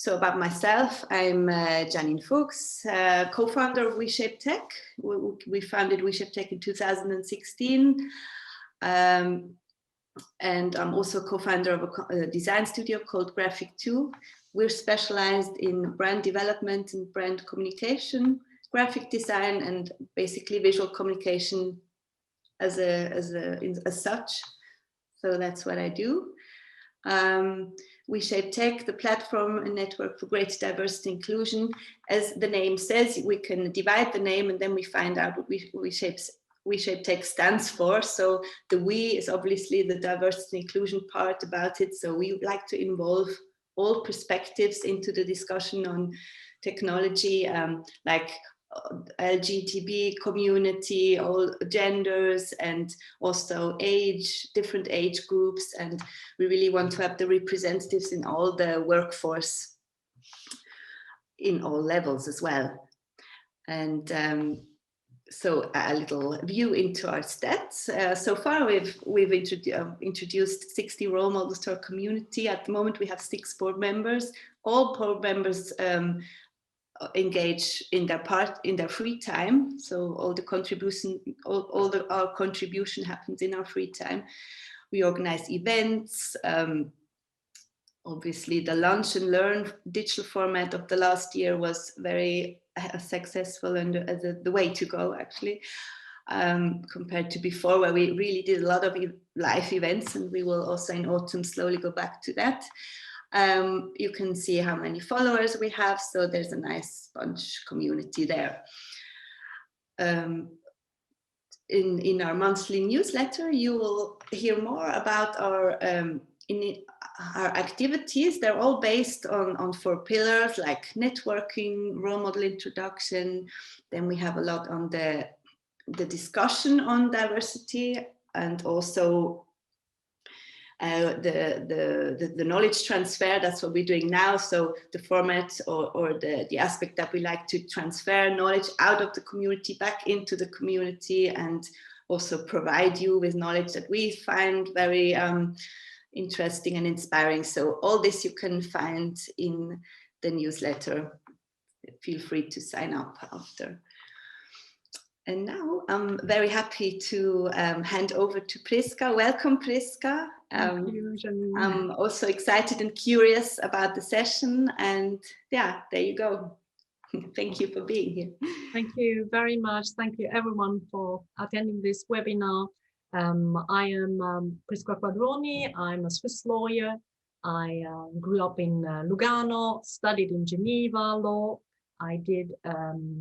So about myself, I'm Janine Fuchs, co-founder of WeShape Tech. We founded WeShape Tech in 2016. And I'm also co-founder of a design studio called Graphic 2. We're specialized in brand development and brand communication, graphic design, and basically visual communication as such. So that's what I do. WeShape Tech, the platform and network for greater diversity and inclusion. As the name says, we can divide the name and then we find out what WeShape Tech stands for. So the we is obviously the diversity and inclusion part about it. So we like to involve all perspectives into the discussion on technology, like LGBT community, all genders, and also different age groups. And we really want to have the representatives in all the workforce in all levels as well. And so a little view into our stats. So far, we've introduced 60 role models to our community. At the moment, we have 6 board members. All board members engage in their free time. So all the contribution, our contribution happens in our free time. We organize events. Obviously, the Lunch and Learn digital format of the last year was very successful and the way to go, actually, compared to before, where we really did a lot of live events, and we will also in autumn slowly go back to that. You can see how many followers we have, so there's a nice bunch community there. In our monthly newsletter, you will hear more about our activities. They're all based on 4 pillars, like networking, role model introduction. Then we have a lot on the discussion on diversity, and also the knowledge transfer. That's what we're doing now. So the format or the aspect that we like to transfer knowledge out of the community back into the community, and also provide you with knowledge that we find very interesting and inspiring. So all this you can find in the newsletter. Feel free to sign up after. And now I'm very happy to hand over to Prisca. Welcome, Prisca. Thank you, Janine. I'm also excited and curious about the session. And yeah, there you go. Thank you for being here. Thank you very much. Thank you, everyone, for attending this webinar. I am Prisca Quadroni. I'm a Swiss lawyer. I grew up in Lugano, studied in Geneva law. I did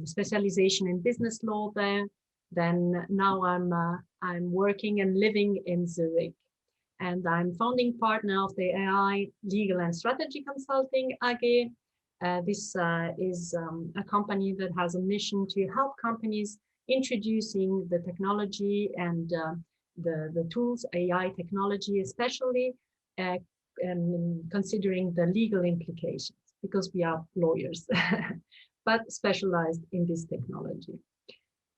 specialization in business law there. Then now I'm working and living in Zurich, and I'm founding partner of the AI Legal and Strategy Consulting AG. This is a company that has a mission to help companies introducing the technology and the tools, AI technology, especially considering the legal implications, because we are lawyers, but specialized in this technology.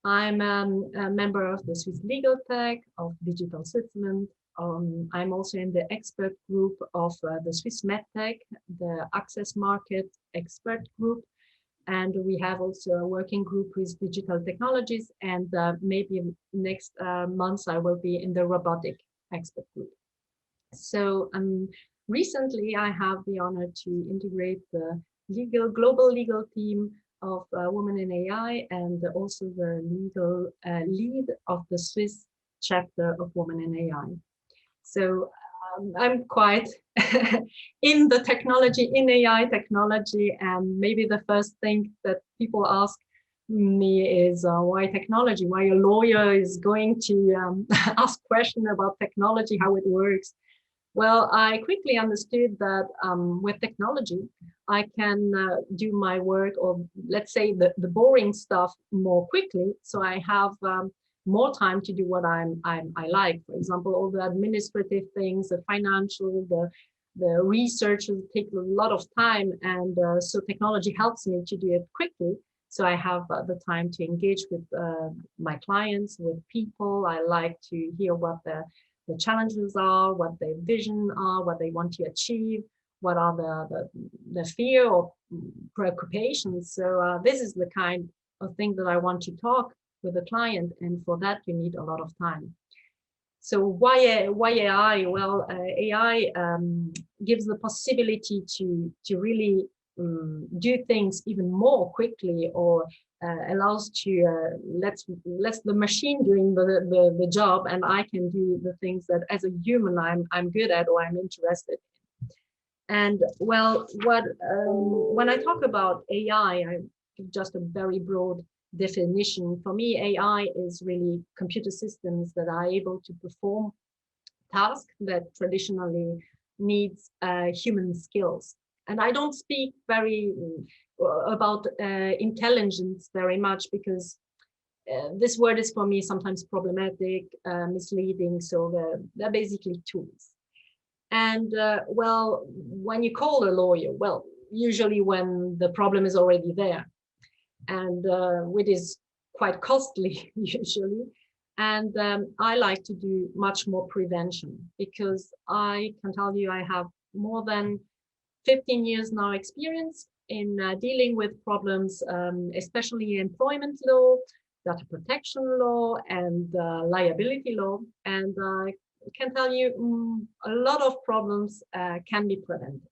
I'm a member of the Swiss Legal Tech of Digital Switzerland. I'm also in the expert group of the Swiss MedTech, the Access Market Expert Group. And we have also a working group with digital technologies. And maybe next month I will be in the robotic expert group. So recently I have the honor to integrate the global legal team of Women in AI, and also the legal lead of the Swiss chapter of Women in AI. So I'm quite in the technology, in AI technology, and maybe the first thing that people ask me is why technology? Why a lawyer is going to ask questions about technology, how it works. Well, I quickly understood that with technology, I can do my work, or let's say the boring stuff, more quickly. So I have more time to do what I like. For example, all the administrative things, the financial, the research will take a lot of time, and so technology helps me to do it quickly. So I have the time to engage with my clients, with people. I like to hear what the challenges are, what their vision are, what they want to achieve, what are the fear or preoccupations. So this is the kind of thing that I want to talk with the client, and for that you need a lot of time. So why AI? Well, AI gives the possibility to really do things even more quickly, or allows to lets the machine doing the job, and I can do the things that as a human I'm good at or I'm interested in. And well, when I talk about AI, I give just a very broad definition. For me, AI is really computer systems that are able to perform tasks that traditionally needs human skills. And I don't speak very about intelligence very much, because this word is for me sometimes problematic, misleading. So they're basically tools. And well, when you call a lawyer, well, usually when the problem is already there, and which is quite costly usually. And I like to do much more prevention, because I can tell you I have more than 15 years now experience in dealing with problems, especially employment law, data protection law, and liability law. And I can tell you a lot of problems can be prevented.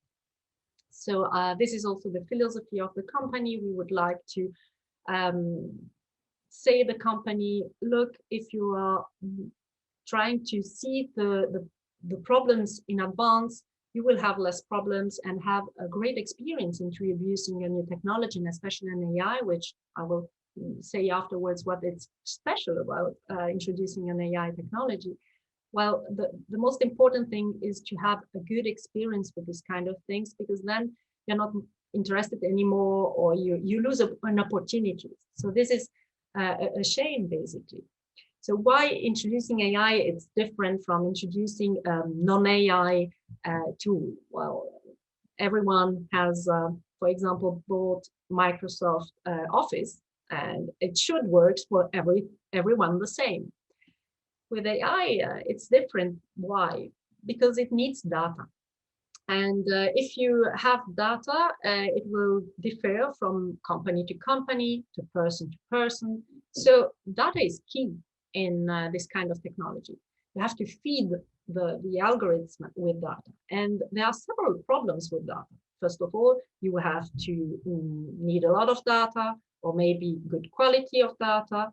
So this is also the philosophy of the company. We would like to say the company, look, if you are trying to see the problems in advance, you will have less problems and have a great experience introducing a new technology, and especially an AI, which I will say afterwards what it's special about introducing an AI technology. Well, the most important thing is to have a good experience with this kind of things, because then you're not interested anymore, or you lose an opportunity. So this is a shame, basically. So why introducing AI? It's different from introducing non-AI tool. Well, everyone has, for example, bought Microsoft Office, and it should work for everyone the same. With AI, it's different. Why? Because it needs data. And if you have data, it will differ from company to company, to person. So data is key in this kind of technology. You have to feed the algorithm with data. And there are several problems with data. First of all, you have to need a lot of data, or maybe good quality of data.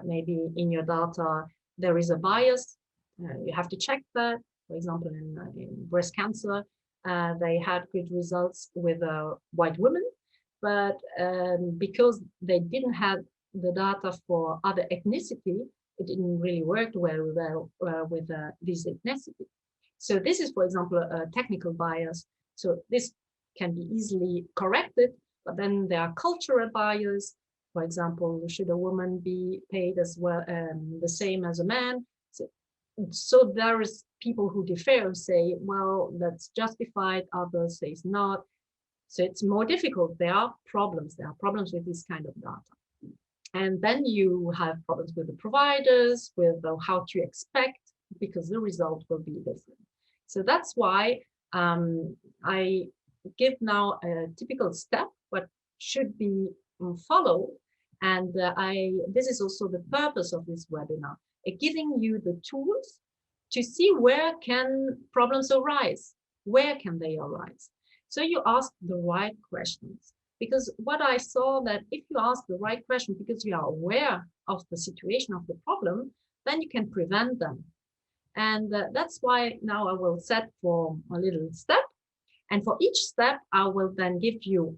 Maybe in your data, there is a bias. You have to check that. For example, in breast cancer, they had good results with white women, but because they didn't have the data for other ethnicity, it didn't really work very well with this ethnicity. So this is, for example, a technical bias. So this can be easily corrected, but then there are cultural bias. For example, should a woman be paid as well, the same as a man? So there is people who differ, say, well, that's justified, others say it's not. So it's more difficult. There are problems with this kind of data. And then you have problems with the providers, with how to expect, because the result will be different. So that's why I give now a typical step, what should be followed. And this is also the purpose of this webinar, giving you the tools to see where can problems arise, where can they arise. So you ask the right questions, because what I saw that if you ask the right question, because you are aware of the situation of the problem, then you can prevent them. And that's why now I will set for a little step. And for each step, I will then give you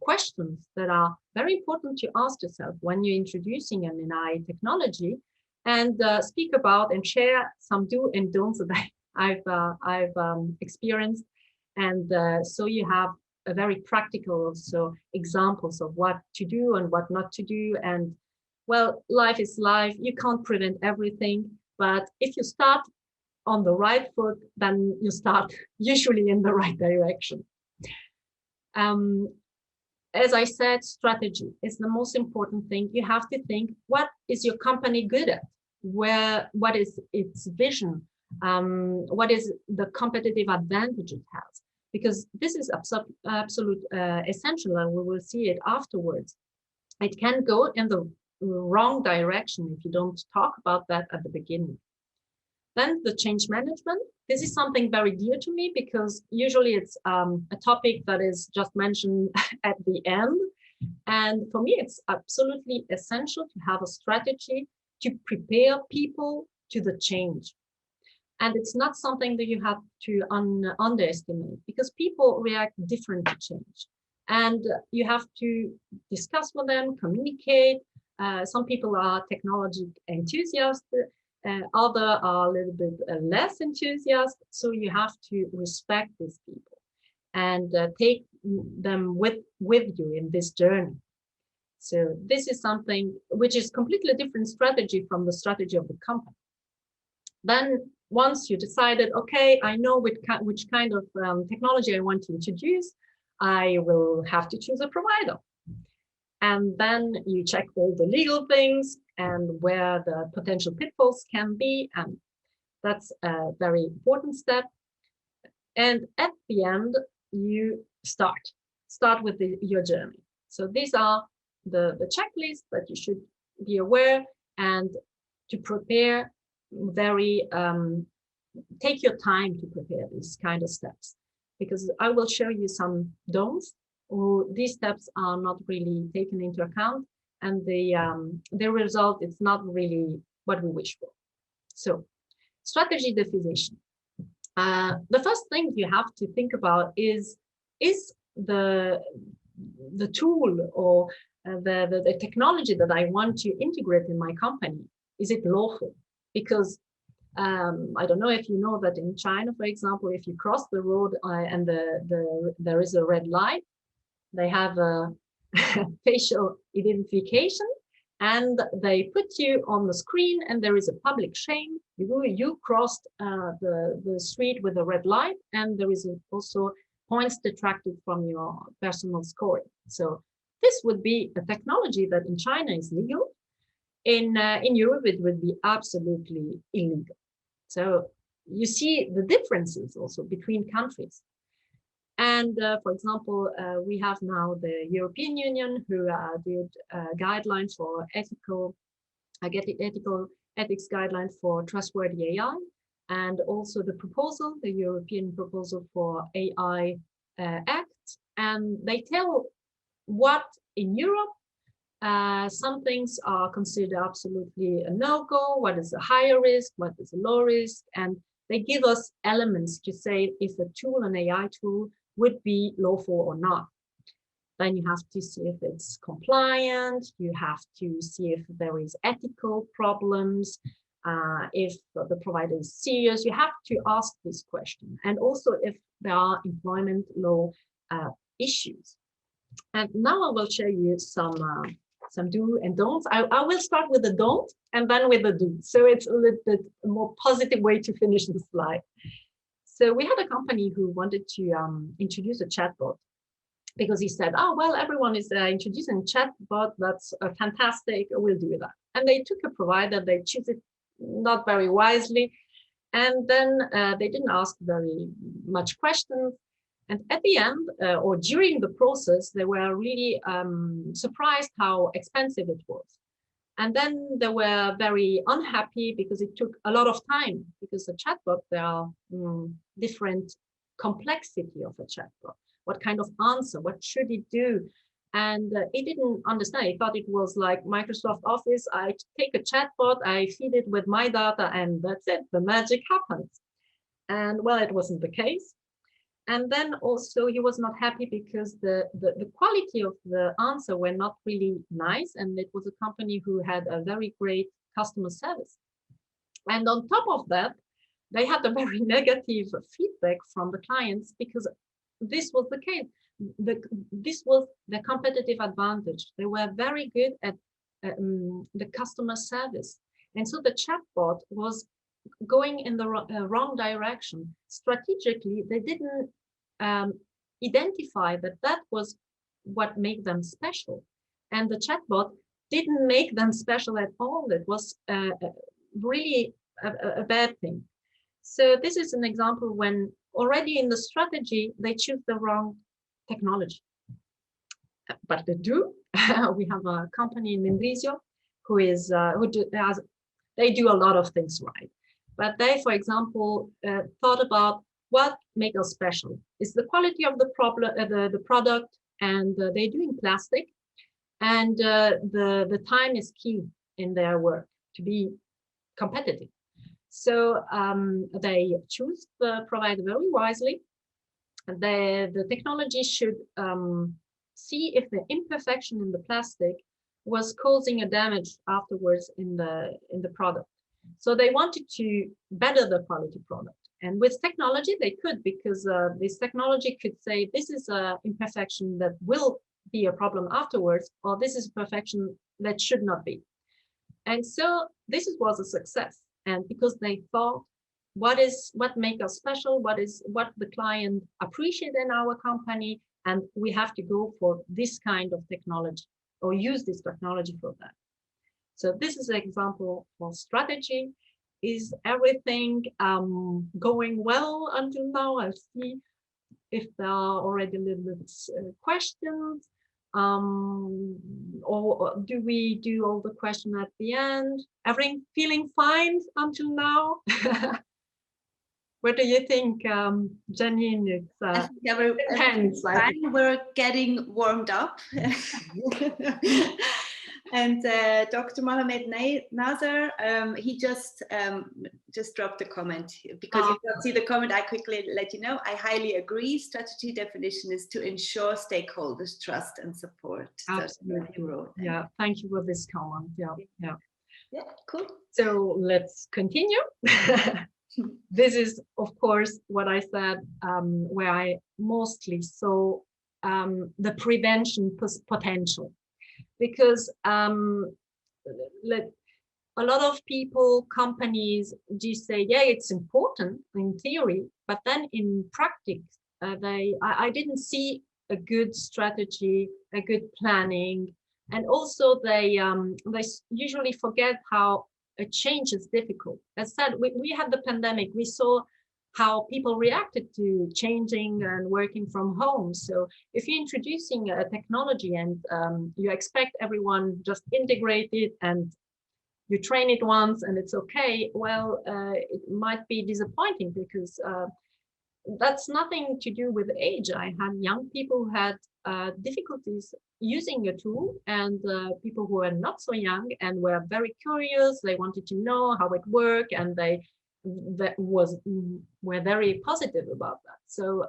questions that are very important to ask yourself when you're introducing an AI technology, and speak about and share some do and don'ts that I've experienced. And so you have a very practical also examples of what to do and what not to do. And well, life is life. You can't prevent everything, but if you start on the right foot, then you start usually in the right direction. As I said, strategy is the most important thing. You have to think, what is your company good at? What is its vision? What is the competitive advantage it has? because this is absolute essential, and we will see it afterwards. It can go in the wrong direction if you don't talk about that at the beginning. Then the change management. This is something very dear to me because usually it's a topic that is just mentioned at the end. And for me, it's absolutely essential to have a strategy to prepare people to the change. And it's not something that you have to underestimate, because people react different to change. And you have to discuss with them, communicate. Some people are technology enthusiasts, others are a little bit less enthusiastic. So you have to respect these people and take them with you in this journey. So this is something which is completely different strategy from the strategy of the company. Then once you decided, okay, I know which kind of technology I want to introduce, I will have to choose a provider. And then you check all the legal things and where the potential pitfalls can be. And that's a very important step. And at the end, you start with your journey. So these are the checklists that you should be aware, and to prepare take your time to prepare these kind of steps, because I will show you some don'ts, or these steps are not really taken into account, and the result is not really what we wish for. So strategy definition. The first thing you have to think about is the tool or the technology that I want to integrate in my company, is it lawful? Because I don't know if you know that in China, for example, if you cross the road and there is a red light, they have a facial identification, and they put you on the screen, and there is a public shame. You crossed the street with a red light, and there is also points detracted from your personal scoring. So this would be a technology that in China is legal. In Europe, it would be absolutely illegal. So you see the differences also between countries. And for example, we have now the European Union, who did guidelines for ethics guidelines for trustworthy AI, and also the European proposal for AI Act. And they tell what in Europe some things are considered absolutely a no-go, what is a higher risk, what is a low risk, and they give us elements to say if a tool, an AI tool, would be lawful or not. Then you have to see if it's compliant, you have to see if there is ethical problems, if the provider is serious. You have to ask this question, and also if there are employment law issues. And now I will show you some do and don'ts. I will start with the don't and then with the do. So it's a little bit more positive way to finish the slide. So we had a company who wanted to introduce a chatbot, because he said, oh, well, everyone is introducing chatbot. That's fantastic. We'll do that. And they took a provider. They choose it not very wisely. And then they didn't ask very much questions. And at the end, or during the process, they were really surprised how expensive it was. And then they were very unhappy because it took a lot of time, because the chatbot, there are different complexity of a chatbot. What kind of answer? What should it do? And he didn't understand. He thought it was like Microsoft Office. I take a chatbot, I feed it with my data, and that's it. The magic happens. And well, it wasn't the case. And then also he was not happy because the quality of the answer were not really nice. And it was a company who had a very great customer service. And on top of that, they had a very negative feedback from the clients, because this was the case. This was the competitive advantage. They were very good at the customer service. And so the chatbot was going in the wrong direction. Strategically, they didn't identify that was what made them special. And the chatbot didn't make them special at all. It was really a bad thing. So this is an example when already in the strategy, they choose the wrong technology. But they do. We have a company in Mendrisio who is they do a lot of things right. But they, for example, thought about what makes us special. Is the quality of the product, and they're doing plastic, and the time is key in their work to be competitive. So they choose the provider very wisely. The technology should see if the imperfection in the plastic was causing a damage afterwards in the product. So they wanted to better the quality product. And with technology, they could, because this technology could say, this is an imperfection that will be a problem afterwards, or this is a perfection that should not be. And so this was a success. And because they thought, what makes us special, what the client appreciate in our company, and we have to go for this kind of technology or use this technology for that. So this is an example for strategy. Is everything going well until now? I'll see if there are already little questions. Or do we do all the questions at the end? Everything feeling fine until now? What do you think, Janine? It's intense. We're getting warmed up. And Dr. Mohamed Nazar, he just dropped a comment. Because you don't see the comment, I quickly let you know. I highly agree. Strategy definition is to ensure stakeholders trust and support. Absolutely. Yeah, thank you for this comment. Yeah, cool. So let's continue. This is, of course, what I said, where I mostly saw the prevention potential. Because a lot of people, companies do say, yeah, it's important in theory, but then in practice, I didn't see a good strategy, a good planning, and also they usually forget how a change is difficult. As said, we had the pandemic. We saw how people reacted to changing and working from home. So if you're introducing a technology and you expect everyone just integrate it and you train it once and it's okay, well, it might be disappointing, because that's nothing to do with age. I had young people who had difficulties using a tool, and people who were not so young and were very curious. They wanted to know how it worked, and were very positive about that. So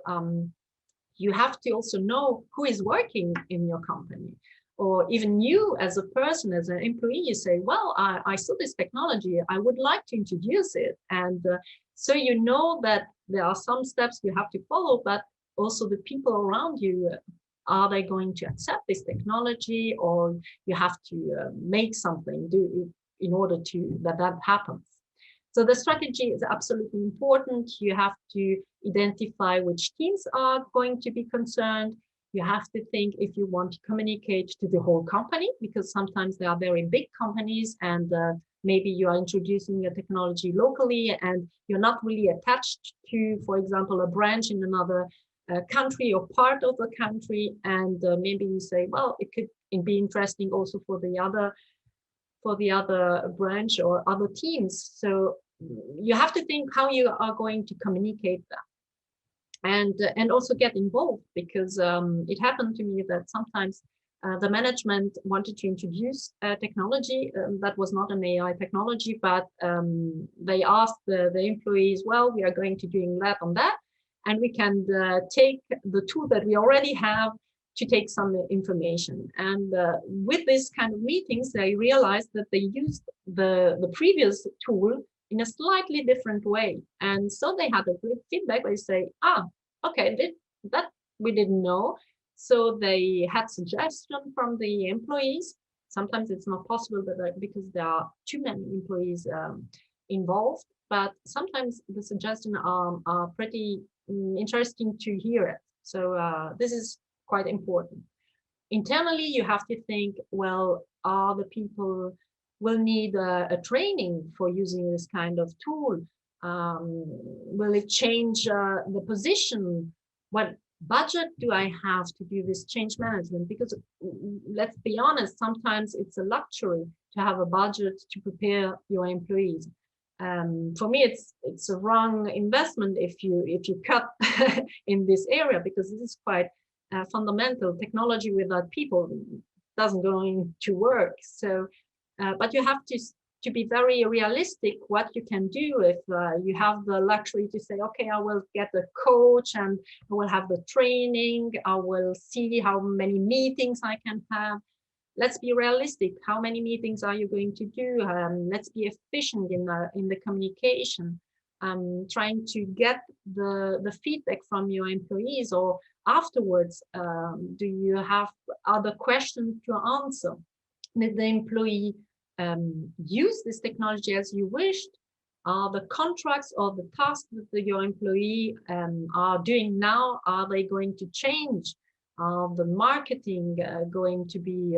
you have to also know who is working in your company, or even you as a person, as an employee, you say, well, I saw this technology, I would like to introduce it. And so you know that there are some steps you have to follow, but also the people around you, are they going to accept this technology, or you have to make something do in order to that happens. So the strategy is absolutely important. You have to identify which teams are going to be concerned. You have to think if you want to communicate to the whole company, because sometimes there are very big companies, and maybe you are introducing a technology locally and you're not really attached to, for example, a branch in another country or part of the country. And maybe you say, well, it could be interesting also for the other branch or other teams. So you have to think how you are going to communicate that, and also get involved, because it happened to me that sometimes the management wanted to introduce technology that was not an AI technology, but they asked the employees, well, we are going to doing that on that, and we can take the tool that we already have to take some information. And with this kind of meetings, they realized that they used the previous tool in a slightly different way. And so they had a good feedback. They say, okay, that we didn't know. So they had suggestions from the employees. Sometimes it's not possible because there are too many employees involved, but sometimes the suggestions are pretty interesting to hear it. So this is quite important. Internally, you have to think, well, are the people will need a training for using this kind of tool? Will it change the position? What budget do I have to do this change management? Because let's be honest, sometimes it's a luxury to have a budget to prepare your employees. For me, it's a wrong investment if you cut in this area, because this is quite fundamental. Technology without people doesn't going to work. So, but you have to be very realistic what you can do. If you have the luxury to say, okay, I will get a coach and I will have the training, I will see how many meetings I can have. Let's be realistic. How many meetings are you going to do? Let's be efficient in the communication. Trying to get the feedback from your employees, or afterwards, do you have other questions to answer? Did the employee use this technology as you wished? Are the contracts or the tasks that your employee are doing now, are they going to change? Are the marketing going to be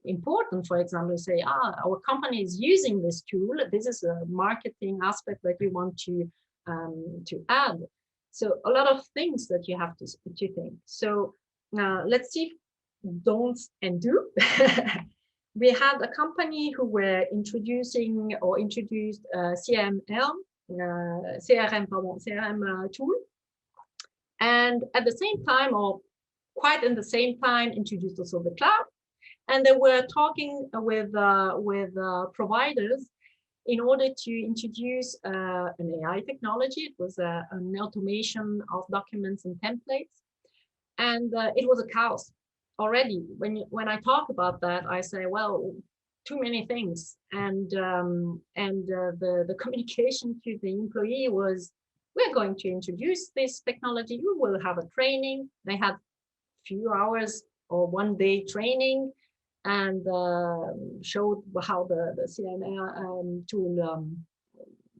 important? For example, say, our company is using this tool. This is a marketing aspect that you want to add. So a lot of things that you have to think. So let's see don'ts and do. We had a company who were introduced CRM tool, and at the same time, or quite in the same time, introduced also the cloud. And they were talking with providers in order to introduce an AI technology. It was an automation of documents and templates, and it was a chaos. Already, when I talk about that, I say, well, too many things, and the communication to the employee was, we're going to introduce this technology. You will have a training. They had few hours or one day training, and showed how the CRM tool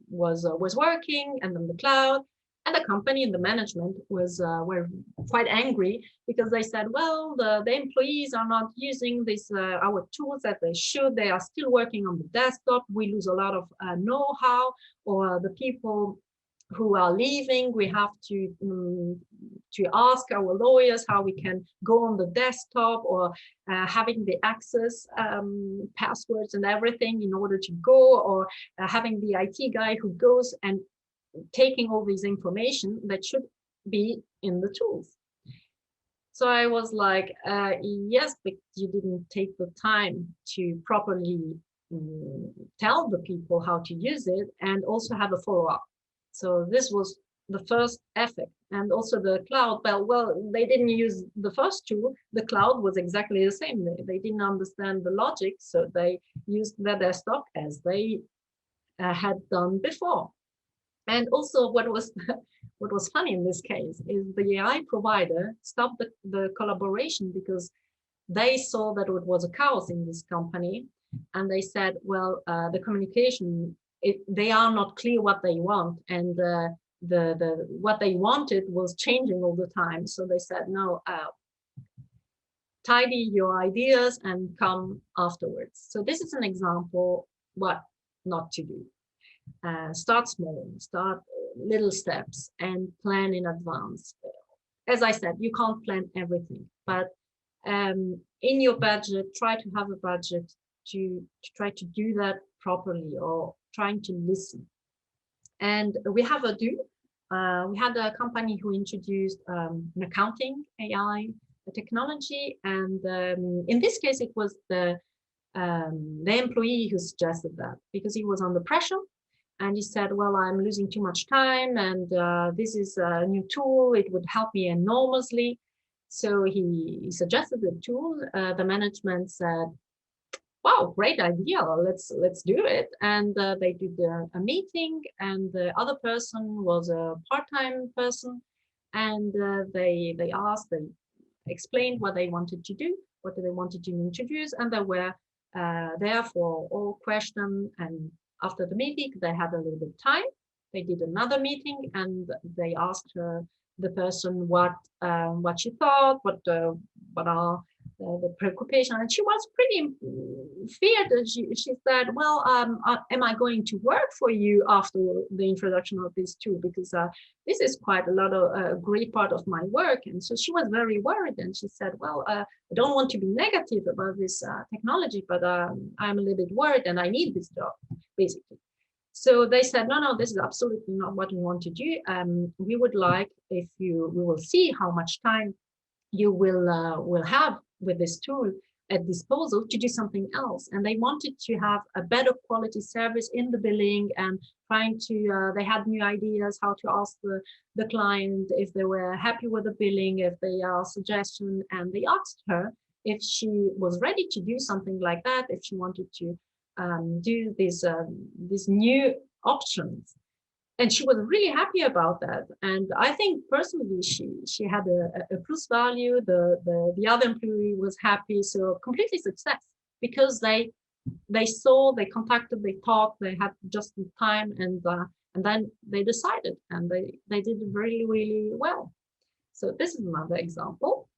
was working, and then the cloud. And the company and the management were quite angry, because they said, well, the employees are not using this our tools that they should. They are still working on the desktop. We lose a lot of know-how, or the people who are leaving, we have to ask our lawyers how we can go on the desktop, or having the access passwords and everything in order to go, or having the IT guy who goes and taking all this information that should be in the tools. So I was like, yes, but you didn't take the time to properly tell the people how to use it, and also have a follow-up. So this was the first effect. And also the cloud, well, they didn't use the first tool. The cloud was exactly the same. They didn't understand the logic, so they used their desktop as they had done before. And also what was funny in this case is the AI provider stopped the collaboration, because they saw that it was a chaos in this company, and they said, well, the communication, they are not clear what they want, and what they wanted was changing all the time. So they said, no, tidy your ideas and come afterwards. So this is an example what not to do. Start small, start little steps, and plan in advance. As I said, you can't plan everything, but in your budget, try to have a budget to try to do that properly, or trying to listen. And we have a do. We had a company who introduced an accounting AI technology, and in this case, it was the employee who suggested that, because he was under pressure. And he said, well, I'm losing too much time, and this is a new tool. It would help me enormously. So he suggested the tool. The management said, wow, great idea. Let's do it. And they did a meeting, and the other person was a part-time person. And they explained what they wanted to do, what they wanted to introduce, and they were there for all questions. And after the meeting, they had a little bit of time. They did another meeting, and they asked the person what she thought, what are the preoccupation, and she was pretty feared. She said, well, am I going to work for you after the introduction of this tool, because this is quite a lot of a great part of my work. And so she was very worried, and she said, well, I don't want to be negative about this technology, but I'm a little bit worried and I need this job, basically. So they said, no, this is absolutely not what we want to do. We would like, we will see how much time you will have with this tool at disposal to do something else. And they wanted to have a better quality service in the billing, and trying to, they had new ideas how to ask the client if they were happy with the billing, if they asked suggestion, and they asked her if she was ready to do something like that, if she wanted to do these new options. And she was really happy about that. And I think personally, she had a plus value. The other employee was happy. So completely success, because they saw, they contacted, they talked, they had just the time, and then they decided, and they did really, really well. So this is another example.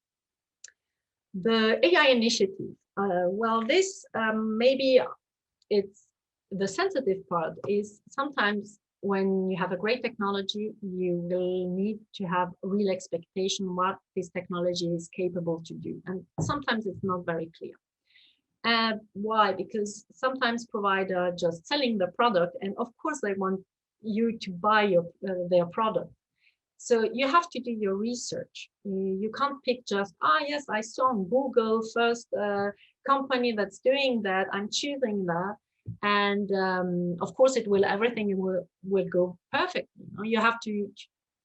The AI initiative. Well, this maybe it's the sensitive part is sometimes when you have a great technology, you will need to have real expectation what this technology is capable to do. And sometimes it's not very clear. Why? Because sometimes provider just selling the product, and of course they want you to buy their product. So you have to do your research. You can't pick just, yes, I saw on Google first company that's doing that, I'm choosing that. And of course everything will go perfectly. You have to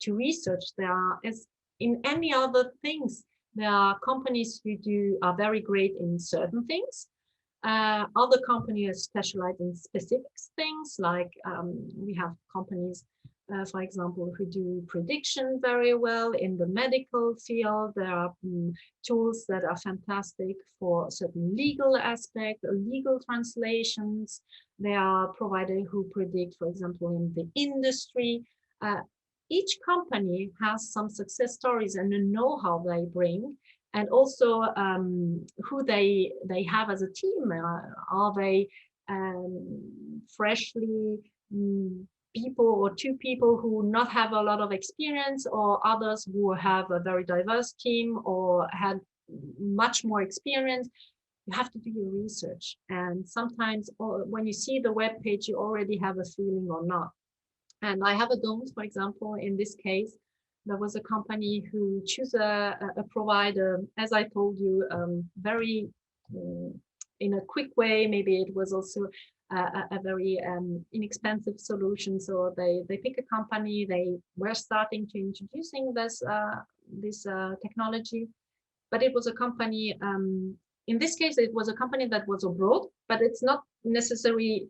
research. There are, as in any other things, there are companies who are very great in certain things. Other companies specialize in specific things, like we have companies, for example, who do prediction very well in the medical field. There are tools that are fantastic for certain legal aspects, legal translations. There are providers who predict, for example, in the industry. Each company has some success stories and a know-how they bring, and also who they have as a team. Are they freshly people, or two people who not have a lot of experience, or others who have a very diverse team or had much more experience? You have to do your research. And sometimes when you see the web page, you already have a feeling or not. And I have a don't, for example, in this case, there was a company who chose a provider, as I told you, very in a quick way. Maybe it was also a very inexpensive solution. So they pick a company. They were starting to introducing this technology, but it was a company. In this case, it was a company that was abroad, but it's not necessarily.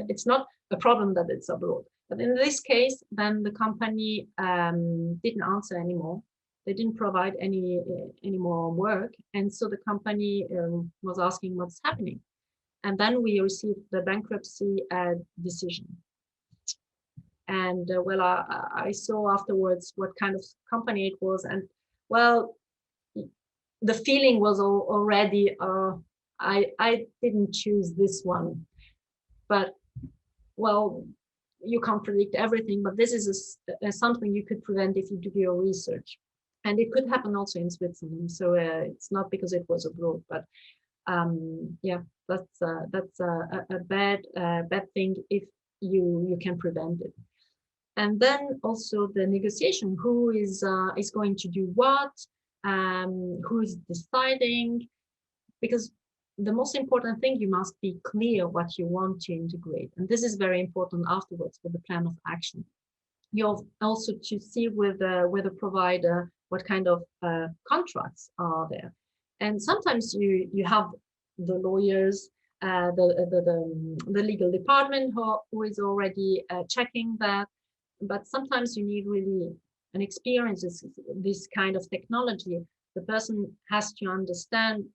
It's not a problem that it's abroad. But in this case, then the company didn't answer anymore. They didn't provide any more work, and so the company was asking what's happening. And then we received the bankruptcy decision. And well, I saw afterwards what kind of company it was, and well, the feeling was already I didn't choose this one, but well, you can't predict everything, but this is something you could prevent if you do your research. And it could happen also in Switzerland. So it's not because it was abroad, but yeah, that's a bad thing if you can prevent it. And then also the negotiation, who is going to do what, who is deciding, because the most important thing, you must be clear what you want to integrate. And this is very important afterwards with the plan of action. You also to see with the provider what kind of contracts are there. And sometimes you have the lawyers, the legal department who is already checking that. But sometimes you need really an experience with this kind of technology. The person has to understand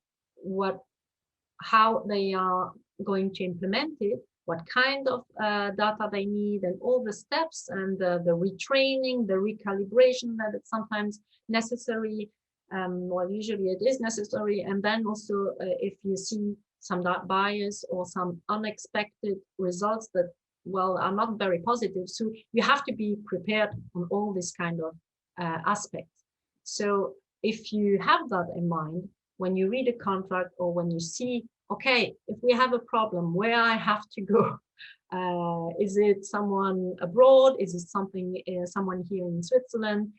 how they are going to implement it, what kind of data they need, and all the steps, and the retraining, the recalibration that is sometimes necessary. well, usually it is necessary. And then also if you see some bias or some unexpected results that, well, are not very positive. So you have to be prepared on all this kind of aspects. So if you have that in mind, when you read a contract or when you see, okay, if we have a problem, where I have to go, is it someone abroad? Is it something, someone here in Switzerland?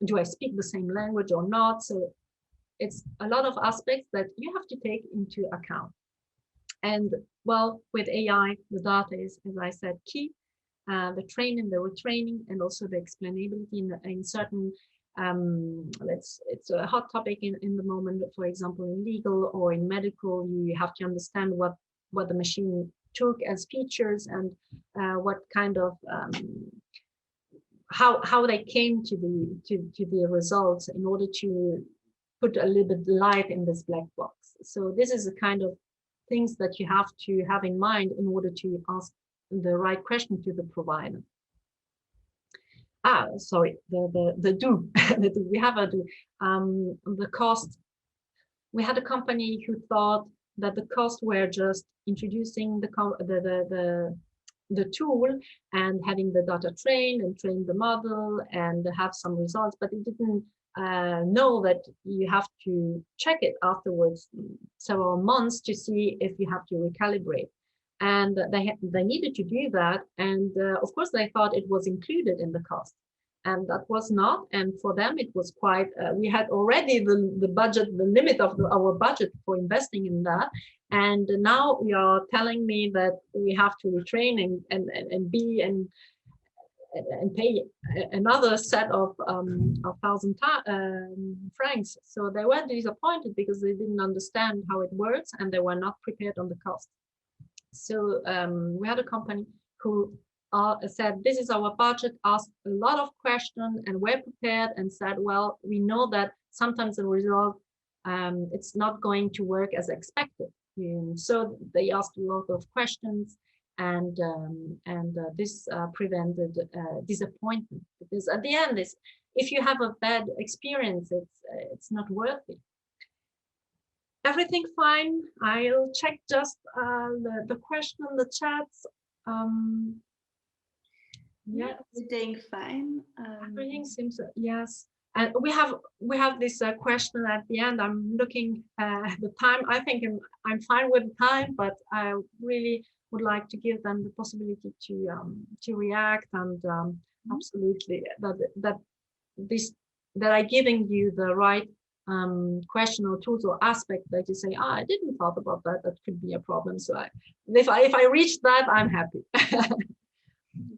Do I speak the same language or not? So it's a lot of aspects that you have to take into account. And well, with AI, the data is, as I said, key. The training, the retraining, and also the explainability in certain, it's a hot topic in the moment, for example, in legal or in medical, you have to understand what the machine took as features and what kind of, how they came to the results in order to put a little bit light in this black box. So this is the kind of things that you have to have in mind in order to ask the right question to the provider. Sorry, the do. We have a do. The cost. We had a company who thought that the costs were just introducing the tool and having the data trained and train the model and have some results, but it didn't know that you have to check it afterwards several months to see if you have to recalibrate. And they needed to do that. And of course, they thought it was included in the cost. And that was not. And for them, it was quite, we had already the budget, the limit of our budget for investing in that. And now you are telling me that we have to retrain and pay another set of 1,000 francs. So they were disappointed because they didn't understand how it works and they were not prepared on the cost. So we had a company who said, this is our budget, asked a lot of questions and were prepared and said, well, we know that sometimes the result, it's not going to work as expected. So they asked a lot of questions and this prevented disappointment, because at the end, if you have a bad experience, it's not worth it. Everything fine. I'll check just the question, the chats. Yeah, everything fine. Everything seems yes. And we have this question at the end. I'm looking at the time. I think I'm fine with the time, but I really would like to give them the possibility to react and absolutely that I'm giving you the right question or tools or aspect that you say, I didn't thought about that. That could be a problem. So if I reach that, I'm happy.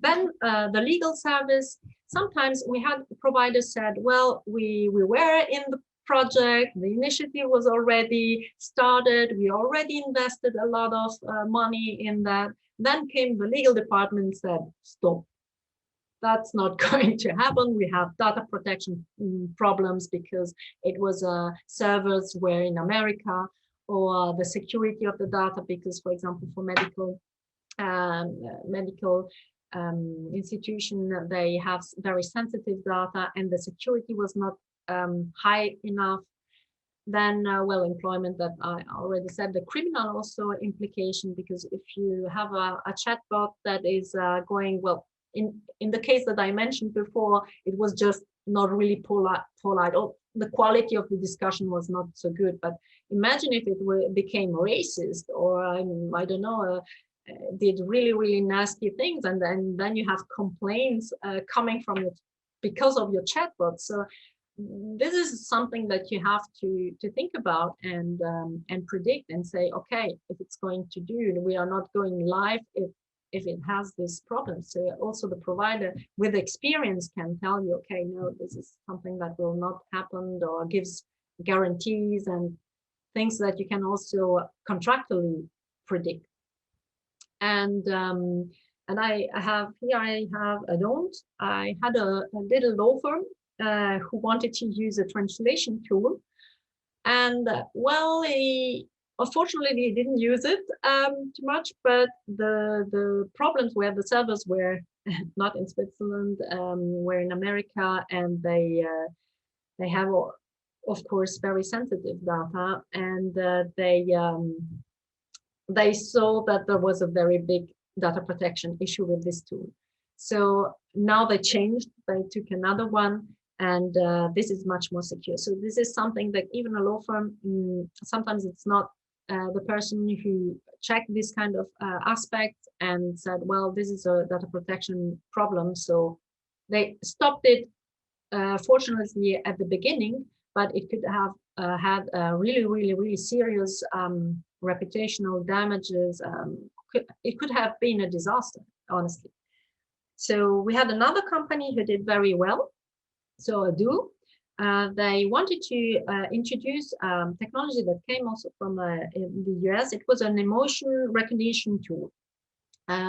Then the legal service. Sometimes we had providers said, well, we were in the project, the initiative was already started, we already invested a lot of money in that. Then came the legal department and said, stop. That's not going to happen. We have data protection problems because it was servers were in America, or the security of the data because, for example, for medical institution, they have very sensitive data and the security was not high enough. Then, well, employment that I already said, the criminal also implication, because if you have a chatbot that is going, well, in the case that I mentioned before, it was just not really polite. Or the quality of the discussion was not so good. But imagine if it became racist or I don't know, did really nasty things, and then you have complaints coming from it because of your chatbot. So this is something that you have to think about and predict and say, okay, if it's going to do, we are not going live if it has this problem. So also the provider with experience can tell you, okay, no, this is something that will not happen, or gives guarantees and things that you can also contractually predict. And I had a little law firm who wanted to use a translation tool, and well, unfortunately he didn't use it too much, but the problems where the servers were not in Switzerland, were in America, and they have of course, very sensitive data, and they saw that there was a very big data protection issue with this tool. So now they changed, they took another one, and this is much more secure. So this is something that even a law firm, sometimes it's not the person who checked this kind of aspect and said, well, this is a data protection problem. So they stopped it, fortunately, at the beginning, but it could have had really, really, really serious reputational damages. It could have been a disaster, honestly. So we had another company who did very well. So Adu, they wanted to introduce technology that came also from in the US. It was an emotion recognition tool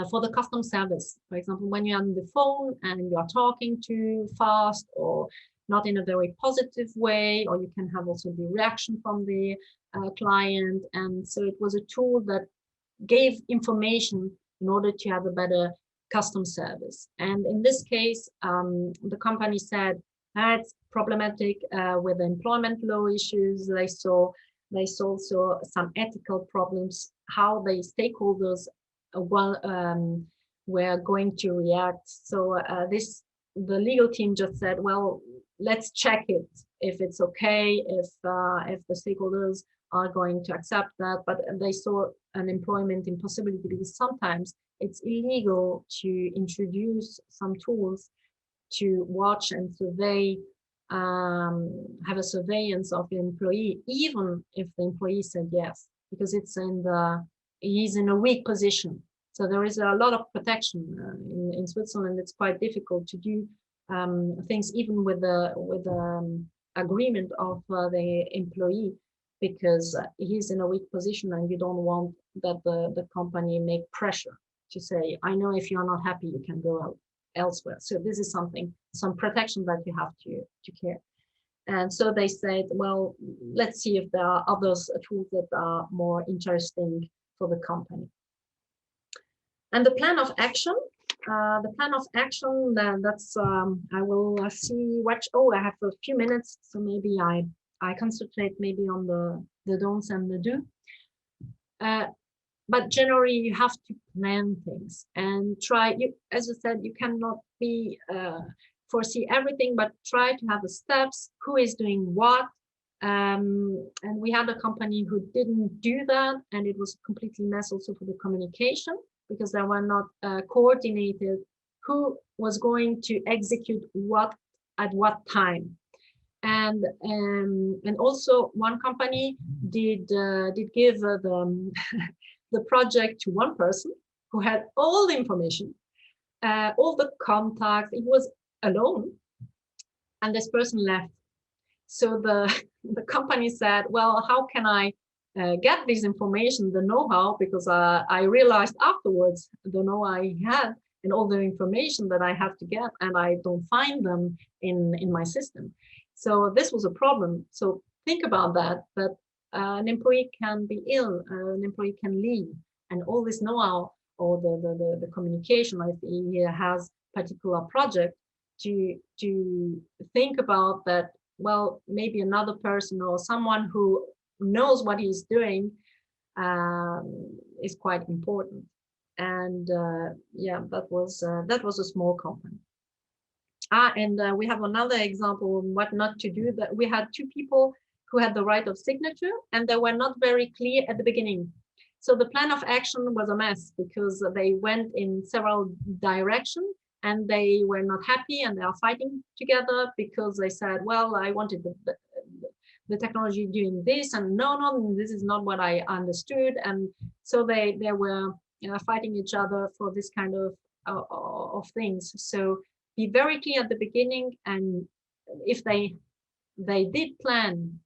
for the customer service. For example, when you're on the phone and you are talking too fast or not in a very positive way, or you can have also the reaction from the client. And so it was a tool that gave information in order to have a better customer service. And in this case, the company said that's problematic with the employment law issues. They saw also some ethical problems, how the stakeholders were going to react. So the legal team just said, well, let's check it if it's okay, if the stakeholders are going to accept that. But they saw an employment impossibility because sometimes it's illegal to introduce some tools to watch and survey, have a surveillance of the employee, even if the employee said yes, because he's in a weak position. So there is a lot of protection in Switzerland. It's quite difficult to do things even with the agreement of the employee, because he's in a weak position and you don't want that the company make pressure to say, I know if you're not happy, you can go out elsewhere. So this is some protection that you have to care. And so they said, well, let's see if there are other tools that are more interesting for the company. And the plan of action, that's, I will I have a few minutes, so maybe I concentrate maybe on the don'ts and the do. But generally, you have to plan things and try. As I said, you cannot foresee everything, but try to have the steps. Who is doing what? And we had a company who didn't do that, and it was completely mess also for the communication, because they were not coordinated who was going to execute what at what time. And also one company did give the project to one person who had all the information, all the contacts. It was alone, and this person left. So the company said, well, how can I get this information, the know-how, because I realized afterwards the know-how I had and all the information that I have to get, and I don't find them in my system. So this was a problem. So think about that an employee can be ill, an employee can leave, and all this know-how or the communication, if he has particular project, to think about that, well, maybe another person or someone who knows what he's doing is quite important. And yeah, that was a small company. And we have another example of what not to do. That we had two people who had the right of signature, and they were not very clear at the beginning. So the plan of action was a mess because they went in several directions and they were not happy, and they are fighting together because they said, well, I wanted the technology doing this, and no, this is not what I understood. And so they were fighting each other for this kind of things. So be very clear at the beginning, and if they did plan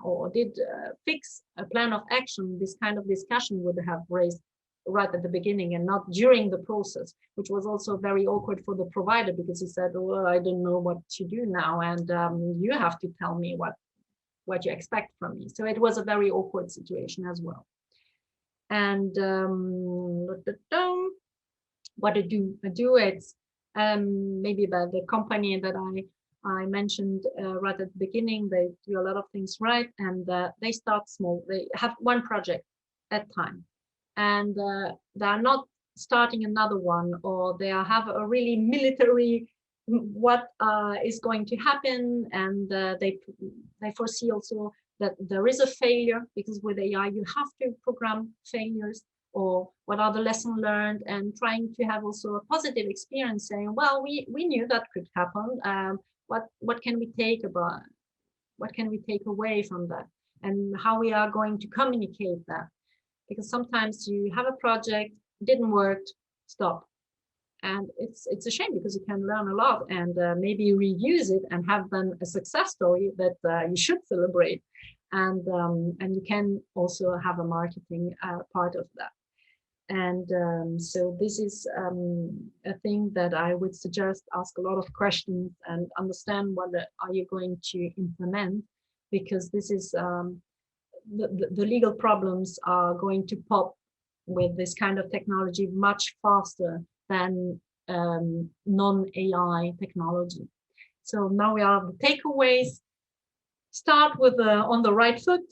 or did fix a plan of action, this kind of discussion would have raised right at the beginning and not during the process, which was also very awkward for the provider, because he said, well, I don't know what to do now, and you have to tell me what you expect from me. So it was a very awkward situation as well. And what to do, it's maybe the company that I mentioned right at the beginning, they do a lot of things right, and they start small. They have one project at a time, and they're not starting another one, or they have a really military what is going to happen, and they foresee also that there is a failure, because with AI you have to program failures, or what are the lessons learned, and trying to have also a positive experience, saying, well, we knew that could happen. What can we take away from that, and how we are going to communicate that? Because sometimes you have a project, didn't work, stop. And it's a shame, because you can learn a lot, and maybe reuse it and have then a success story that you should celebrate. And you can also have a marketing part of that. And so this is a thing that I would suggest: ask a lot of questions and understand what are you going to implement, because this is the legal problems are going to pop with this kind of technology much faster than non-AI technology. So now we are the takeaways. Start with on the right foot,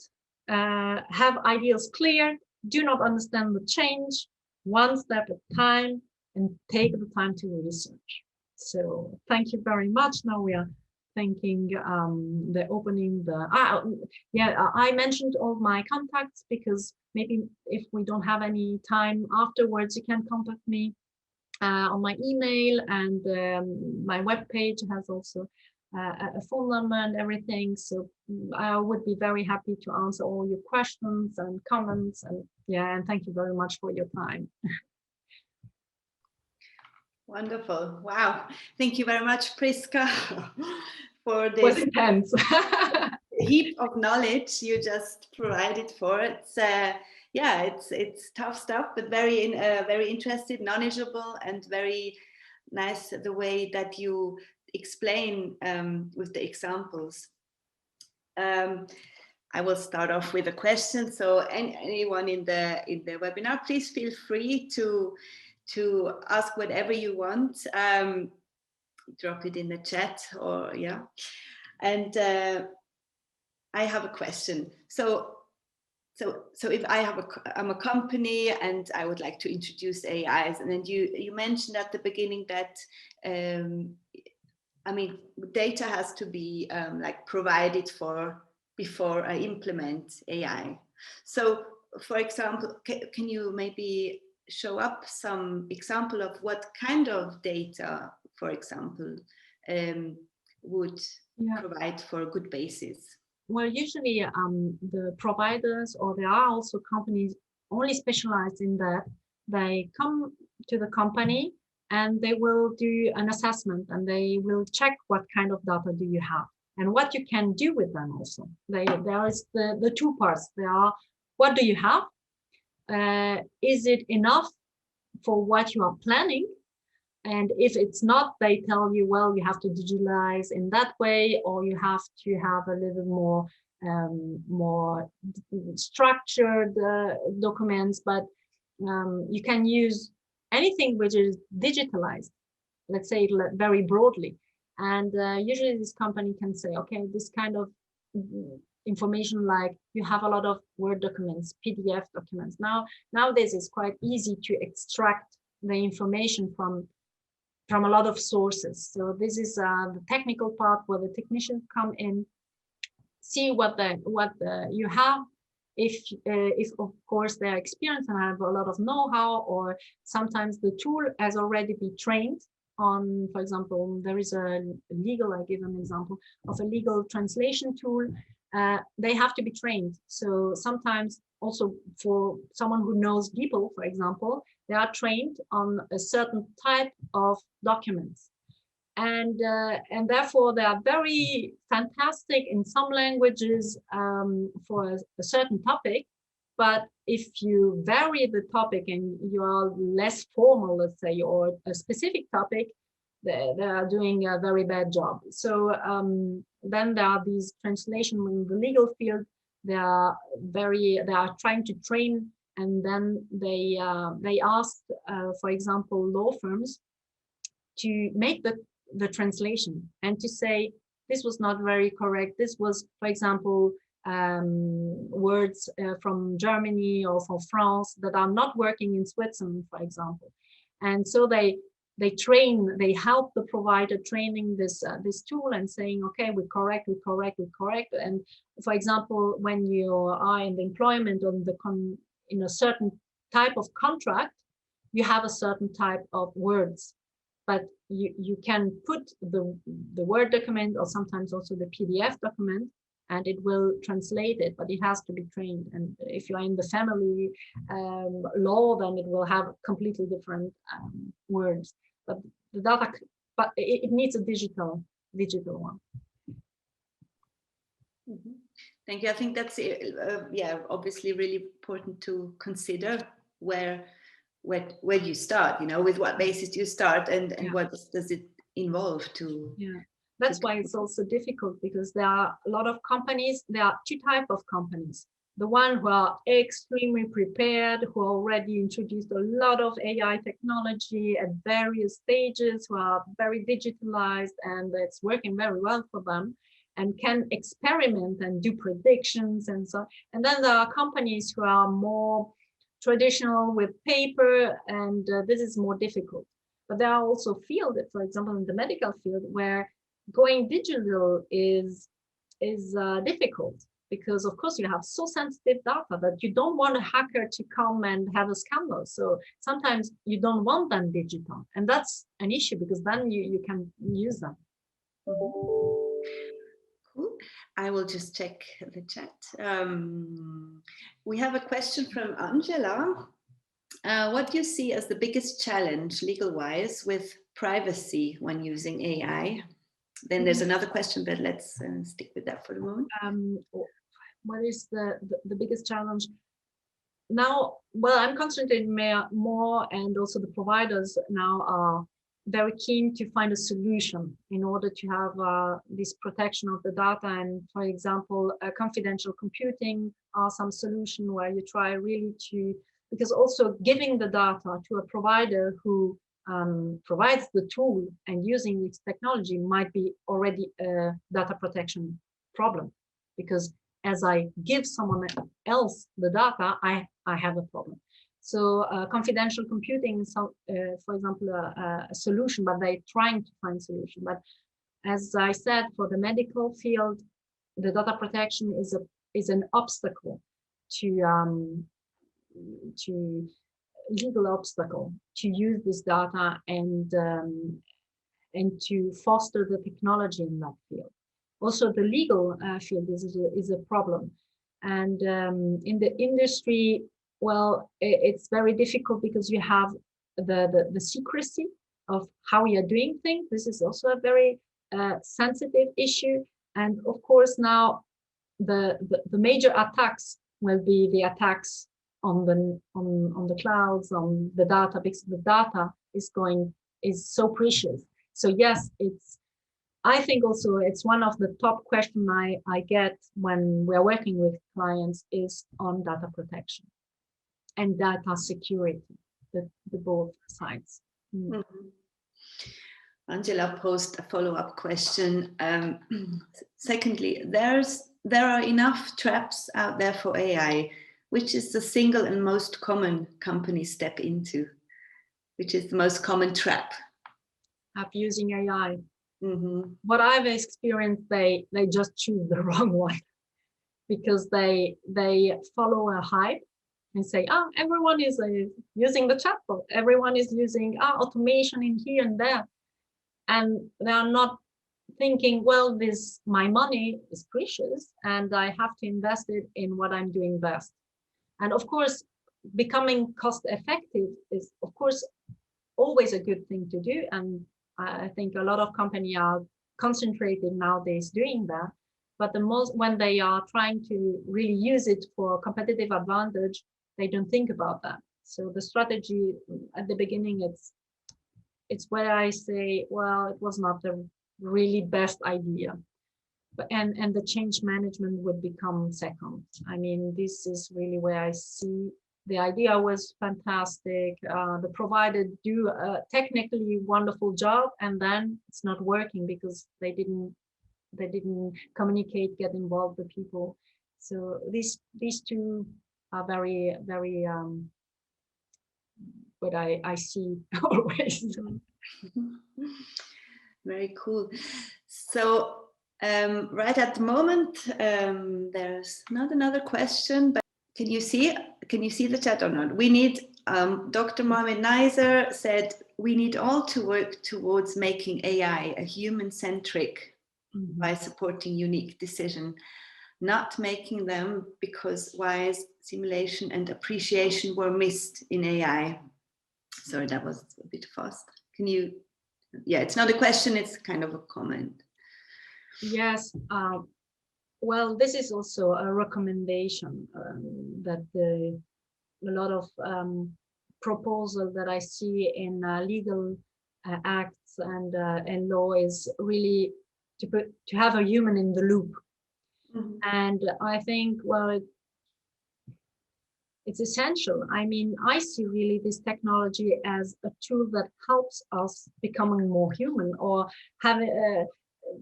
have ideas clear, do not understand the change, one step at a time, and take the time to research. So thank you very much. Now we are thanking the opening. I mentioned all my contacts, because maybe if we don't have any time afterwards, you can contact me on my email, and my webpage has also a phone number and everything. So I would be very happy to answer all your questions and comments. And and thank you very much for your time. Wonderful. Wow. Thank you very much, Prisca, for this. Was intense. Heap of knowledge you just provided for it. It's tough stuff, but very interested, knowledgeable, and very nice the way that you explain with the examples. I will start off with a question. So anyone in the webinar, please feel free to ask whatever you want. Drop it in the chat, or and I have a question. So if I'm a company and I would like to introduce AIs, and then you mentioned at the beginning that data has to be provided for before I implement AI. So for example, can you maybe show up some example of what kind of data, for example, would provide for a good basis? Well, usually the providers, or there are also companies only specialized in that, they come to the company and they will do an assessment, and they will check what kind of data do you have and what you can do with them also. There is the two parts. There are, what do you have? Is it enough for what you are planning? And if it's not, they tell you, well, you have to digitalize in that way, or you have to have a little more structured documents. But you can use anything which is digitalized, let's say very broadly. And usually this company can say, okay, this kind of information, like you have a lot of Word documents, PDF documents. Nowadays it's quite easy to extract the information from a lot of sources. So this is the technical part, where the technicians come in, see what you have. If of course they're experienced and have a lot of know-how, or sometimes the tool has already been trained on, for example, there is I give an example of a legal translation tool. They have to be trained. So sometimes also for someone who knows people, for example, they are trained on a certain type of documents. And therefore they are very fantastic in some languages for a certain topic. But if you vary the topic and you are less formal, let's say, or a specific topic, they are doing a very bad job. So then there are these translations in the legal field. They are trying to train, and then they ask, for example, law firms to make the translation and to say, this was not very correct. This was, for example, words from Germany or from France that are not working in Switzerland, for example. And so they help the provider training this tool and saying, okay, we correct. And for example, when you are in the employment on in a certain type of contract, you have a certain type of words, but you can put the Word document or sometimes also the PDF document, and it will translate it, but it has to be trained. And if you're in the family law, then it will have completely different words. But the data, but it needs a digital one. Mm-hmm. Thank you. I think that's obviously really important to consider where you start. With what basis do you start, and what does it involve to? Yeah. That's why it's also difficult, because there are a lot of companies. There are two types of companies. The one who are extremely prepared, who already introduced a lot of AI technology at various stages, who are very digitalized, and it's working very well for them and can experiment and do predictions and so on. And then there are companies who are more traditional with paper, and this is more difficult. But there are also fields, for example, in the medical field, where going digital is difficult, because of course you have so sensitive data that you don't want a hacker to come and have a scandal. So sometimes you don't want them digital, and that's an issue, because then you can use them. Cool. I will just check the chat. We have a question from Angela. What do you see as the biggest challenge legal-wise with privacy when using AI? Then there's another question, but let's stick with that for the moment. What is the biggest challenge? Now, well, I'm concentrating more, and also the providers now are very keen to find a solution in order to have this protection of the data. And for example, confidential computing are some solution where you try really to, because also giving the data to a provider who provides the tool and using this technology might be already a data protection problem, because as I give someone else the data, I have a problem. So confidential computing is, for example, a solution, but they're trying to find solution. But as I said, for the medical field, the data protection is an obstacle to legal obstacle to use this data and to foster the technology in that field. Also, the legal field is a problem, and in the industry, well, it's very difficult, because you have the secrecy of how you're doing things. This is also a very sensitive issue, and of course now the major attacks will be the attacks on the clouds, on the data, because the data is so precious. So yes, I think also it's one of the top questions I get when we're working with clients is on data protection and data security, the both sides. Mm-hmm. Angela posed a follow-up question. Secondly, there are enough traps out there for AI. Which is the single and most common companies step into? Which is the most common trap? Using AI. Mm-hmm. What I've experienced, they just choose the wrong one, because they follow a hype and say, everyone is using the chatbot, everyone is using automation in here and there, and they are not thinking, well, my money is precious and I have to invest it in what I'm doing best. And of course, becoming cost effective is, of course, always a good thing to do. And I think a lot of companies are concentrated nowadays doing that. But when they are trying to really use it for competitive advantage, they don't think about that. So the strategy at the beginning, it's where I say, well, it was not the really best idea. And the change management would become second. I mean, this is really where I see the idea was fantastic. The provider do a technically wonderful job, and then it's not working because they didn't they didn't communicate, get involved with people. So these two are very, very what I see always. Very cool. So right at the moment, there's not another question, but can you see the chat or not? We need, Dr. Mohamed Nizer said, we need all to work towards making AI a human-centric by supporting unique decision, not making them because wise simulation and appreciation were missed in AI. Sorry, that was a bit fast. Can you, yeah, it's not a question, it's kind of a comment. Yes, well, this is also a recommendation that a lot of proposal that I see in legal acts and law is really to have a human in the loop. And I think, well, it's essential. I mean, I see really this technology as a tool that helps us becoming more human, or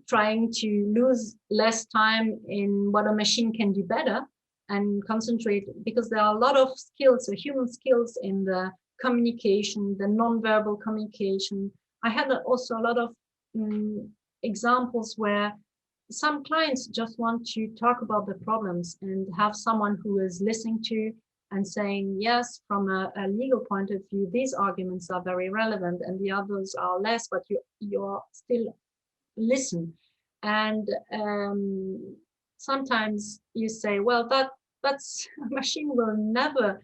trying to lose less time in what a machine can do better and concentrate, because there are a lot of skills, so human skills in the communication, the non-verbal communication. I had also a lot of examples where some clients just want to talk about the problems and have someone who is listening to and saying, yes, from a legal point of view, these arguments are very relevant and the others are less, but you're still listen. And sometimes you say, well, that's a machine will never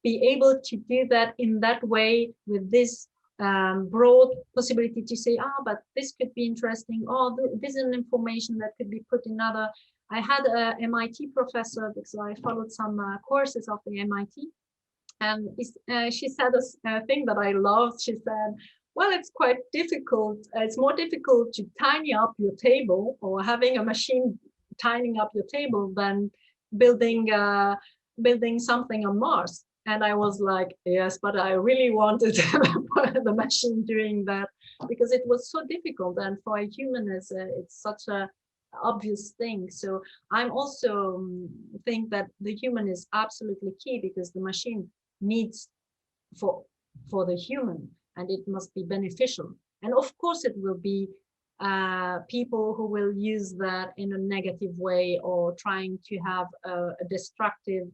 be able to do that in that way, with this broad possibility to say, but this could be interesting, or this is an information that could be put in other. I had a MIT professor, because I followed some courses of the MIT, and she said a thing that I loved. She said, well, it's quite difficult. It's more difficult to tidy up your table, or having a machine tidying up your table, than building something on Mars. And I was like, yes, but I really wanted the machine doing that, because it was so difficult. And for a human, it's such a obvious thing. So I'm also think that the human is absolutely key, because the machine needs for the human, and it must be beneficial. And of course it will be people who will use that in a negative way, or trying to have a destructive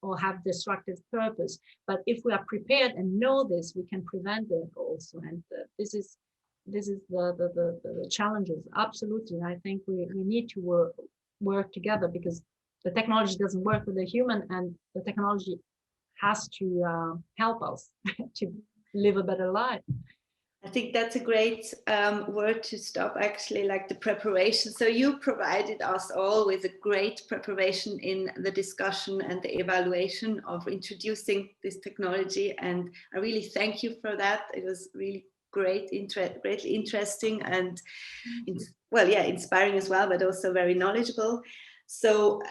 or have destructive purpose. But if we are prepared and know this, we can prevent it also. And this is the challenges. Absolutely, I think we need to work together, because the technology doesn't work with the human, and the technology has to help us to live a better life. I think that's a great word to stop, actually, like the preparation. So you provided us all with a great preparation in the discussion and the evaluation of introducing this technology. And I really thank you for that. It was really greatly interesting and, well, yeah, inspiring as well, but also very knowledgeable. So,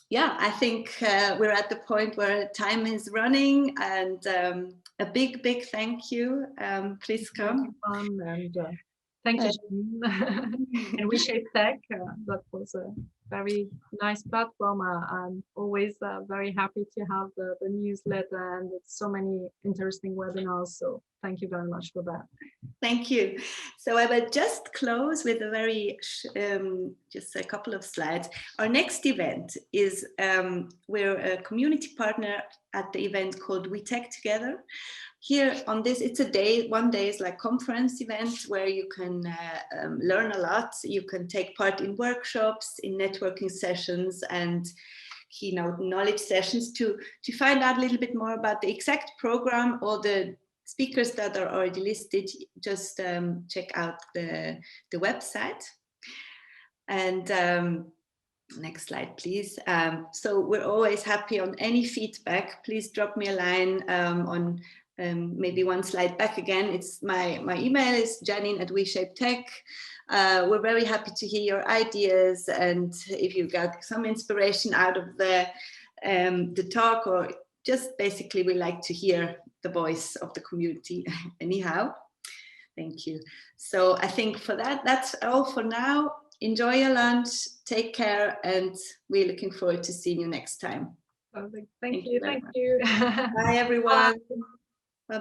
yeah, I think we're at the point where time is running, and a big thank you, Prisca. And thank you, and Reshape Tech. That was a very nice platform. I'm always very happy to have the newsletter, and so many interesting webinars. So thank you very much for that. Thank you. So I will just close with a very, just a couple of slides. Our next event is, we're a community partner at the event called We Tech Together. Here on this, it's a day, one day is like conference event where you can learn a lot. You can take part in workshops, in networking sessions, and keynote knowledge sessions to find out a little bit more about the exact program or the speakers that are already listed. Just check out the website. And next slide, please. So we're always happy on any feedback. Please drop me a line on maybe one slide back again. It's my email is Janine@WeShapeTech. We're very happy to hear your ideas, and if you got some inspiration out of the talk, or just basically we like to hear the voice of the community anyhow. Thank you. So I think for that's all for now. Enjoy your lunch, take care, and we're looking forward to seeing you next time. Perfect. Thank you. Thank you. Bye, everyone. Bye.